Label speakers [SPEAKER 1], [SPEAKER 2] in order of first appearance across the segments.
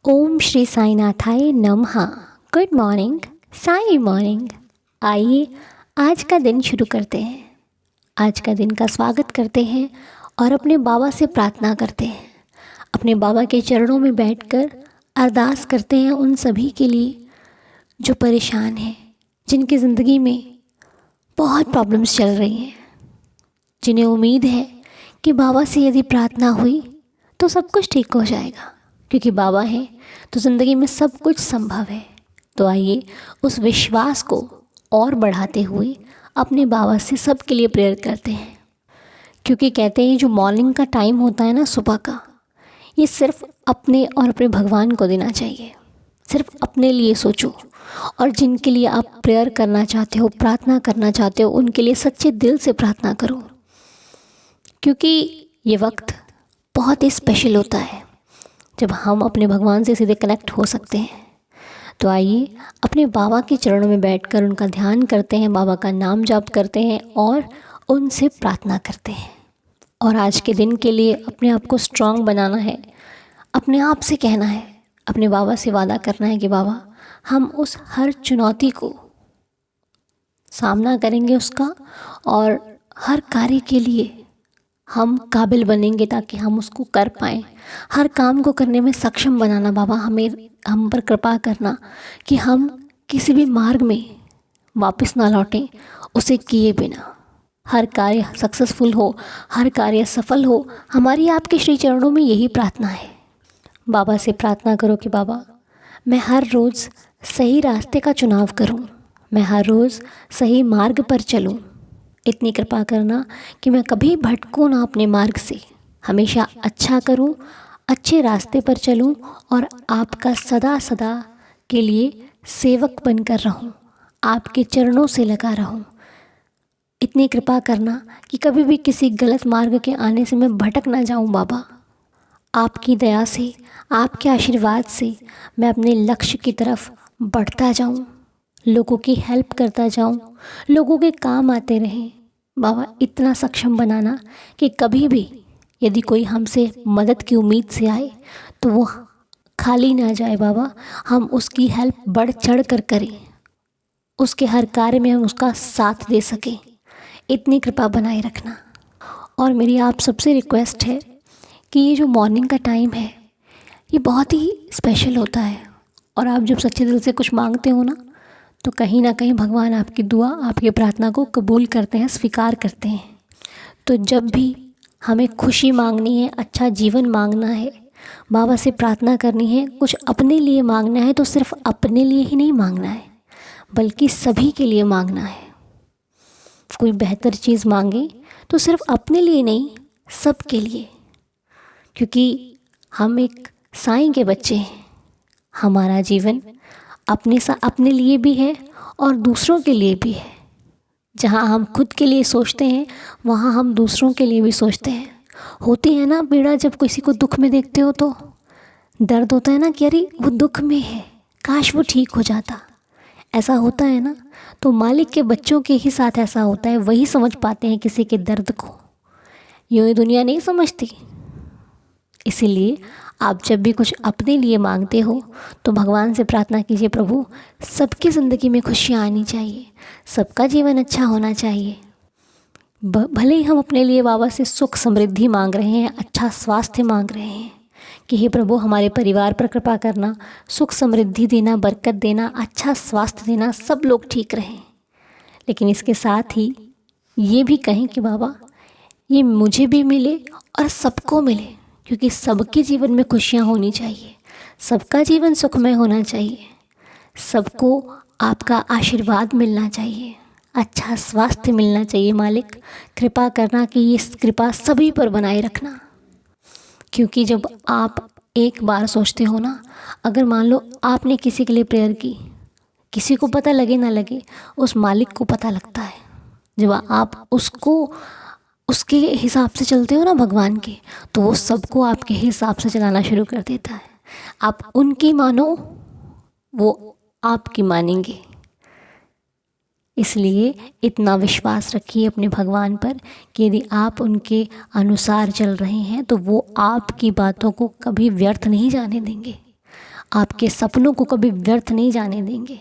[SPEAKER 1] ओम श्री साईनाथाय नमः। Good morning, Sai morning. आइए आज का दिन शुरू करते हैं। आज का दिन का स्वागत करते हैं और अपने बाबा से प्रार्थना करते हैं। अपने बाबा के चरणों में बैठकर अरदास करते हैं उन सभी के लिए जो परेशान हैं, जिनकी ज़िंदगी में बहुत प्रॉब्लम्स चल रही हैं, जिन्हें उम्मीद है कि बाबा से यदि प्रार्थना हुई तो सब कुछ ठीक हो जाएगा, क्योंकि बाबा हैं तो ज़िंदगी में सब कुछ संभव है। तो आइए उस विश्वास को और बढ़ाते हुए अपने बाबा से सब के लिए प्रेयर करते हैं। क्योंकि कहते हैं जो मॉर्निंग का टाइम होता है ना, सुबह का, ये सिर्फ अपने और अपने भगवान को देना चाहिए। सिर्फ अपने लिए सोचो और जिनके लिए आप प्रेयर करना चाहते हो, प्रार्थना करना चाहते हो, उनके लिए सच्चे दिल से प्रार्थना करो, क्योंकि ये वक्त बहुत ही स्पेशल होता है जब हम अपने भगवान से सीधे कनेक्ट हो सकते हैं। तो आइए अपने बाबा के चरणों में बैठकर उनका ध्यान करते हैं, बाबा का नाम जाप करते हैं और उनसे प्रार्थना करते हैं। और आज के दिन के लिए अपने आप को स्ट्रांग बनाना है, अपने आप से कहना है, अपने बाबा से वादा करना है कि बाबा हम उस हर चुनौती को सामना करेंगे उसका, और हर कार्य के लिए हम काबिल बनेंगे ताकि हम उसको कर पाएँ। हर काम को करने में सक्षम बनाना बाबा, हम पर कृपा करना कि हम किसी भी मार्ग में वापस ना लौटें उसे किए बिना। हर कार्य सक्सेसफुल हो, हर कार्य सफल हो, हमारी आपके श्री चरणों में यही प्रार्थना है। बाबा से प्रार्थना करो कि बाबा मैं हर रोज़ सही रास्ते का चुनाव करूं, मैं हर रोज़ सही मार्ग पर चलूं। इतनी कृपा करना कि मैं कभी भटकूं ना अपने मार्ग से, हमेशा अच्छा करूं, अच्छे रास्ते पर चलूं और आपका सदा सदा के लिए सेवक बनकर रहूं, आपके चरणों से लगा रहूं। इतनी कृपा करना कि कभी भी किसी गलत मार्ग के आने से मैं भटक ना जाऊं बाबा। आपकी दया से, आपके आशीर्वाद से मैं अपने लक्ष्य की तरफ बढ़ता जाऊं, लोगों की हेल्प करता जाऊं, लोगों के काम आते रहें। बाबा इतना सक्षम बनाना कि कभी भी यदि कोई हमसे मदद की उम्मीद से आए तो वो खाली ना जाए बाबा, हम उसकी हेल्प बढ़ चढ़ कर करें, उसके हर कार्य में हम उसका साथ दे सकें। इतनी कृपा बनाए रखना। और मेरी आप सबसे रिक्वेस्ट है कि ये जो मॉर्निंग का टाइम है ये बहुत ही स्पेशल होता है, और आप जब सच्चे दिल से कुछ मांगते हो ना तो कहीं ना कहीं भगवान आपकी दुआ, आपकी प्रार्थना को कबूल करते हैं, स्वीकार करते हैं। तो जब भी हमें खुशी मांगनी है, अच्छा जीवन मांगना है, बाबा से प्रार्थना करनी है, कुछ अपने लिए मांगना है, तो सिर्फ अपने लिए ही नहीं मांगना है बल्कि सभी के लिए मांगना है। कोई बेहतर चीज़ मांगे तो सिर्फ अपने लिए नहीं, सब के लिए, क्योंकि हम एक साईं के बच्चे हैं। हमारा जीवन अपने लिए भी है और दूसरों के लिए भी है। जहाँ हम खुद के लिए सोचते हैं वहाँ हम दूसरों के लिए भी सोचते हैं। होती है ना पीड़ा, जब किसी को दुख में देखते हो तो दर्द होता है ना कि अरे वो दुख में है, काश वो ठीक हो जाता। ऐसा होता है ना, तो मालिक के बच्चों के ही साथ ऐसा होता है, वही समझ पाते हैं किसी के दर्द को, यूँ ही दुनिया नहीं समझती। इसीलिए आप जब भी कुछ अपने लिए मांगते हो तो भगवान से प्रार्थना कीजिए, प्रभु सबकी ज़िंदगी में खुशियाँ आनी चाहिए, सबका जीवन अच्छा होना चाहिए। भले ही हम अपने लिए बाबा से सुख समृद्धि मांग रहे हैं, अच्छा स्वास्थ्य मांग रहे हैं कि हे प्रभु हमारे परिवार पर कृपा करना, सुख समृद्धि देना, बरकत देना, अच्छा स्वास्थ्य देना, सब लोग ठीक रहें। लेकिन इसके साथ ही ये भी कहें कि बाबा ये मुझे भी मिले और सबको मिले, क्योंकि सबके जीवन में खुशियाँ होनी चाहिए, सबका जीवन सुखमय होना चाहिए, सबको आपका आशीर्वाद मिलना चाहिए, अच्छा स्वास्थ्य मिलना चाहिए। मालिक कृपा करना कि ये कृपा सभी पर बनाए रखना, क्योंकि जब आप एक बार सोचते हो ना, अगर मान लो आपने किसी के लिए प्रेयर की, किसी को पता लगे ना लगे, उस मालिक को पता लगता है। जब आप उसको उसके हिसाब से चलते हो ना भगवान के, तो वो सबको आपके हिसाब से चलाना शुरू कर देता है। आप उनकी मानो, वो आपकी मानेंगे। इसलिए इतना विश्वास रखिए अपने भगवान पर कि यदि आप उनके अनुसार चल रहे हैं तो वो आपकी बातों को कभी व्यर्थ नहीं जाने देंगे। आपके सपनों को कभी व्यर्थ नहीं जाने देंगे।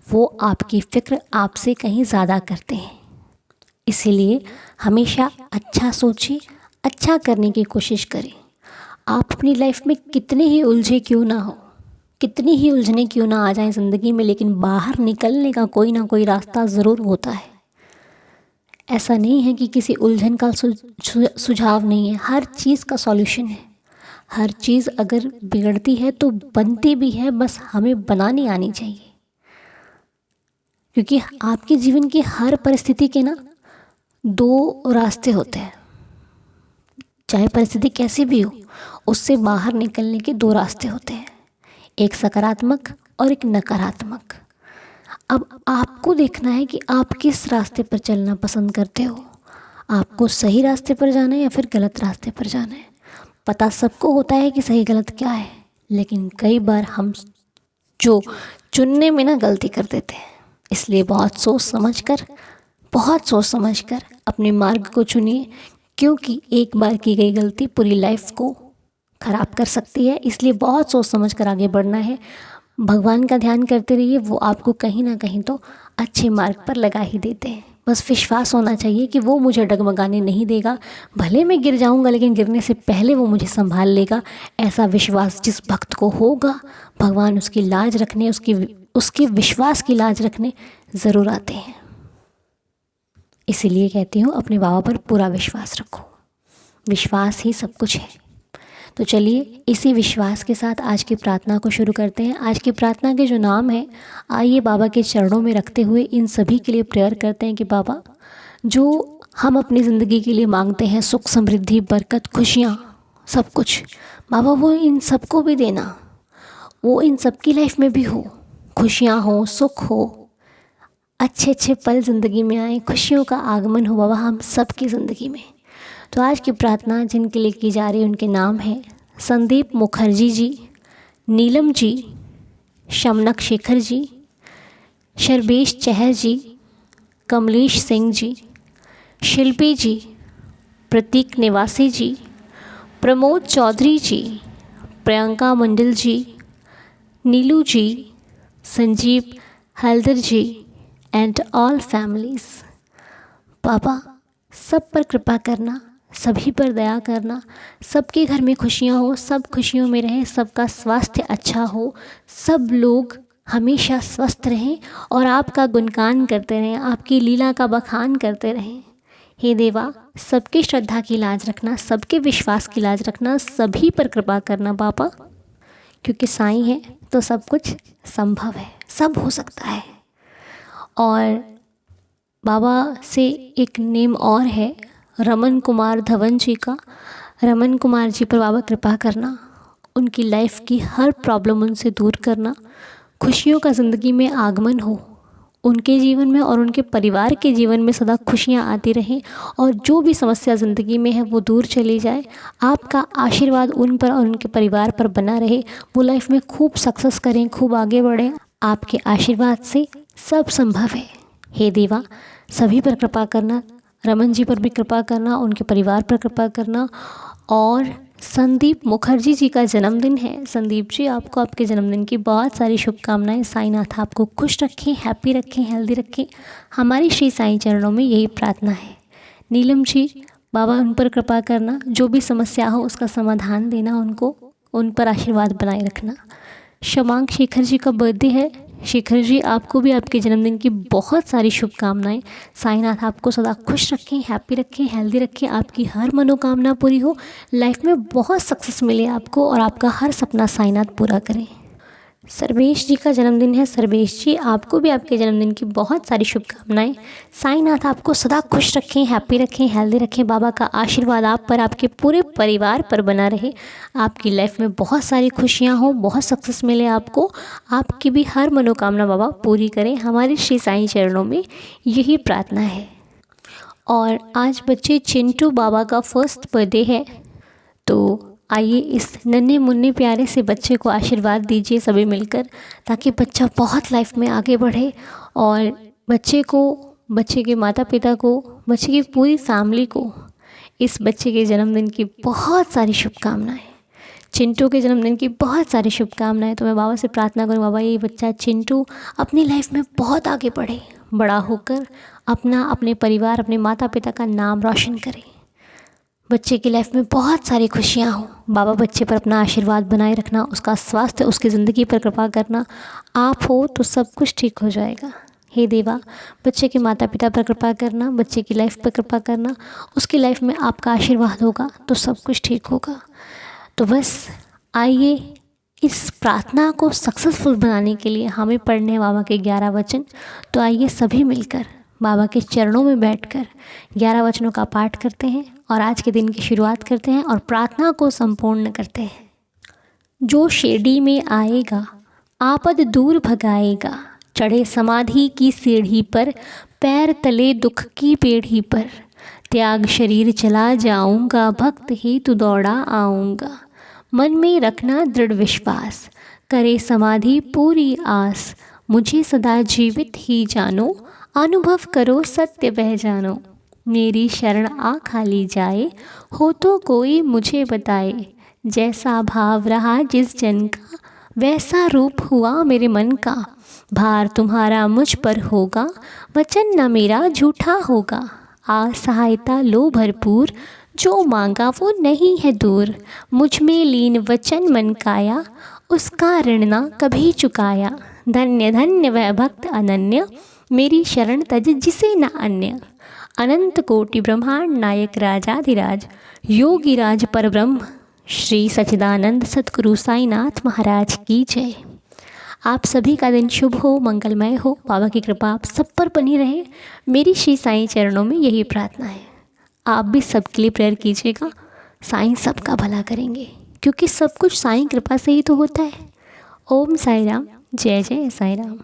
[SPEAKER 1] वो आपकी फ़िक्र आपसे कहीं ज़्यादा करते हैं। इसीलिए हमेशा अच्छा सोचिए, अच्छा करने की कोशिश करें। आप अपनी लाइफ में कितने ही उलझे क्यों ना हो, कितनी ही उलझने क्यों ना आ जाएं ज़िंदगी में, लेकिन बाहर निकलने का कोई ना कोई रास्ता ज़रूर होता है। ऐसा नहीं है कि किसी उलझन का सुझाव नहीं है, हर चीज़ का सॉल्यूशन है। हर चीज़ अगर बिगड़ती है तो बनती भी है, बस हमें बनानी आनी चाहिए। क्योंकि आपके जीवन की हर परिस्थिति के ना दो रास्ते होते हैं। चाहे परिस्थिति कैसी भी हो, उससे बाहर निकलने के दो रास्ते होते हैं, एक सकारात्मक और एक नकारात्मक। अब आपको देखना है कि आप किस रास्ते पर चलना पसंद करते हो। आपको सही रास्ते पर जाना है या फिर गलत रास्ते पर जाना है। पता सबको होता है कि सही गलत क्या है, लेकिन कई बार हम जो चुनने में ना गलती कर देते हैं। इसलिए बहुत सोच समझ कर अपने मार्ग को चुनिए, क्योंकि एक बार की गई गलती पूरी लाइफ को ख़राब कर सकती है। इसलिए बहुत सोच समझ कर आगे बढ़ना है। भगवान का ध्यान करते रहिए, वो आपको कहीं ना कहीं तो अच्छे मार्ग पर लगा ही देते हैं। बस विश्वास होना चाहिए कि वो मुझे डगमगाने नहीं देगा। भले मैं गिर जाऊंगा, लेकिन गिरने से पहले वो मुझे संभाल लेगा। ऐसा विश्वास जिस भक्त को होगा, भगवान उसकी लाज रखने, उसके विश्वास की लाज रखने ज़रूर आते हैं। इसीलिए कहती हूँ, अपने बाबा पर पूरा विश्वास रखो। विश्वास ही सब कुछ है। तो चलिए, इसी विश्वास के साथ आज की प्रार्थना को शुरू करते हैं। आज की प्रार्थना के जो नाम है, आइए बाबा के चरणों में रखते हुए इन सभी के लिए प्रेयर करते हैं कि बाबा, जो हम अपनी ज़िंदगी के लिए मांगते हैं, सुख, समृद्धि, बरकत, खुशियाँ, सब कुछ, बाबा वो इन सबको भी देना। वो इन सब की लाइफ में भी हो, खुशियाँ हो, सुख हो, अच्छे अच्छे पल ज़िंदगी में आए, खुशियों का आगमन हो बाबा हम सब की ज़िंदगी में। तो आज की प्रार्थना जिनके लिए की जा रही है, उनके नाम हैं संदीप मुखर्जी जी, नीलम जी, शमनक शेखर जी, शर्बेश चहर जी, कमलेश सिंह जी, शिल्पी जी, प्रतीक निवासी जी, प्रमोद चौधरी जी, प्रियंका मंडल जी, नीलू जी, संजीव हल्दर जी एंड ऑल फैमिलीज़। बाबा सब पर कृपा करना, सभी पर दया करना, सबके घर में खुशियाँ हो, सब खुशियों में रहें, सबका स्वास्थ्य अच्छा हो, सब लोग हमेशा स्वस्थ रहें और आपका गुणगान करते रहें, आपकी लीला का बखान करते रहें। हे देवा, सबकी श्रद्धा की लाज रखना, सबके विश्वास की लाज रखना, सभी पर कृपा करना बाबा, क्योंकि साईं है तो सब कुछ संभव है, सब हो सकता है। और बाबा से एक नेम और है, रमन कुमार धवन जी का। रमन कुमार जी पर बाबा कृपा करना, उनकी लाइफ की हर प्रॉब्लम उनसे दूर करना, खुशियों का ज़िंदगी में आगमन हो उनके जीवन में और उनके परिवार के जीवन में, सदा खुशियाँ आती रहें और जो भी समस्या ज़िंदगी में है वो दूर चली जाए। आपका आशीर्वाद उन पर और उनके परिवार पर बना रहे, वो लाइफ में खूब सक्सेस करें, खूब आगे बढ़ें। आपके आशीर्वाद से सब संभव है। हे देवा, सभी पर कृपा करना, रमन जी पर भी कृपा करना, उनके परिवार पर कृपा करना। और संदीप मुखर्जी जी का जन्मदिन है। संदीप जी, आपको आपके जन्मदिन की बहुत सारी शुभकामनाएं। साईनाथ आपको खुश रखें, हैप्पी रखें, हेल्दी रखें। हमारी श्री साईं चरणों में यही प्रार्थना है। नीलम जी, बाबा उन पर कृपा करना, जो भी समस्या हो उसका समाधान देना, उनको उन पर आशीर्वाद बनाए रखना। शमांक शेखर जी का बर्थडे है। शेखर जी, आपको भी आपके जन्मदिन की बहुत सारी शुभकामनाएं। साईनाथ आपको सदा खुश रखें, हैप्पी रखें, हेल्दी रखें, आपकी हर मनोकामना पूरी हो, लाइफ में बहुत सक्सेस मिले आपको और आपका हर सपना साईनाथ पूरा करें। सर्वेश जी का जन्मदिन है। सर्वेश जी, आपको भी आपके जन्मदिन की बहुत सारी शुभकामनाएं। साईनाथ आपको सदा खुश रखें, हैप्पी रखें, हेल्दी रखें। बाबा का आशीर्वाद आप पर, आपके पूरे परिवार पर बना रहे। आपकी लाइफ में बहुत सारी खुशियां हो, बहुत सक्सेस मिले आपको, आपकी भी हर मनोकामना बाबा पूरी करें। हमारे श्री साईं चरणों में यही प्रार्थना है। और आज बच्चे चिंटू बाबा का फर्स्ट बर्थडे है, तो आइए इस नन्हे मुन्ने प्यारे से बच्चे को आशीर्वाद दीजिए सभी मिलकर, ताकि बच्चा बहुत लाइफ में आगे बढ़े और बच्चे को, बच्चे के माता पिता को, बच्चे की पूरी फैमिली को इस बच्चे के जन्मदिन की बहुत सारी शुभकामनाएं। चिंटू के जन्मदिन की बहुत सारी शुभकामनाएं। तो मैं बाबा से प्रार्थना करूँ, बाबा ये बच्चा चिंटू अपनी लाइफ में बहुत आगे बढ़े, बड़ा होकर अपने परिवार, अपने माता पिता का नाम रोशन करे, बच्चे की लाइफ में बहुत सारी खुशियाँ हों। बाबा बच्चे पर अपना आशीर्वाद बनाए रखना, उसका स्वास्थ्य, उसकी ज़िंदगी पर कृपा करना। आप हो तो सब कुछ ठीक हो जाएगा। हे देवा, बच्चे के माता पिता पर कृपा करना, बच्चे की लाइफ पर कृपा करना, उसकी लाइफ में आपका आशीर्वाद होगा तो सब कुछ ठीक होगा। तो बस आइए इस प्रार्थना को सक्सेसफुल बनाने के लिए हमें पढ़ने बाबा के 11 वचन। तो आइए सभी मिलकर बाबा के चरणों में बैठकर 11 वचनों का पाठ करते हैं और आज के दिन की शुरुआत करते हैं और प्रार्थना को संपूर्ण करते हैं। जो शिरडी में आएगा आपद दूर भगाएगा, चढ़े समाधि की सीढ़ी पर, पैर तले दुख की पेढ़ी पर, त्याग शरीर चला जाऊंगा, भक्त हेतु दौड़ा आऊँगा। मन में रखना दृढ़ विश्वास, करे समाधि पूरी आस, मुझे सदा जीवित ही जानो, अनुभव करो सत्य पहचानो। मेरी शरण आ खाली जाए, हो तो कोई मुझे बताए, जैसा भाव रहा जिस जन का, वैसा रूप हुआ मेरे मन का। भार तुम्हारा मुझ पर होगा, वचन न मेरा झूठा होगा। आ सहायता लो भरपूर, जो मांगा वो नहीं है दूर। मुझ में लीन वचन मन काया, उसका ऋण ना कभी चुकाया। धन्य धन्य वह भक्त अनन्य, मेरी शरण तज जिसे न अन्य। अनंत कोटि ब्रह्मांड नायक राजाधिराज, योगीराज परब्रह्म श्री सच्चिदानंद सद्गुरु साईनाथ महाराज की जय। आप सभी का दिन शुभ हो, मंगलमय हो। बाबा की कृपा आप सब पर बनी रहे, मेरी श्री साईं चरणों में यही प्रार्थना है। आप भी सबके लिए प्रेयर कीजिएगा, साईं सबका भला करेंगे, क्योंकि सब कुछ साईं कृपा से ही तो होता है। ओम साई राम, जय जय साई राम।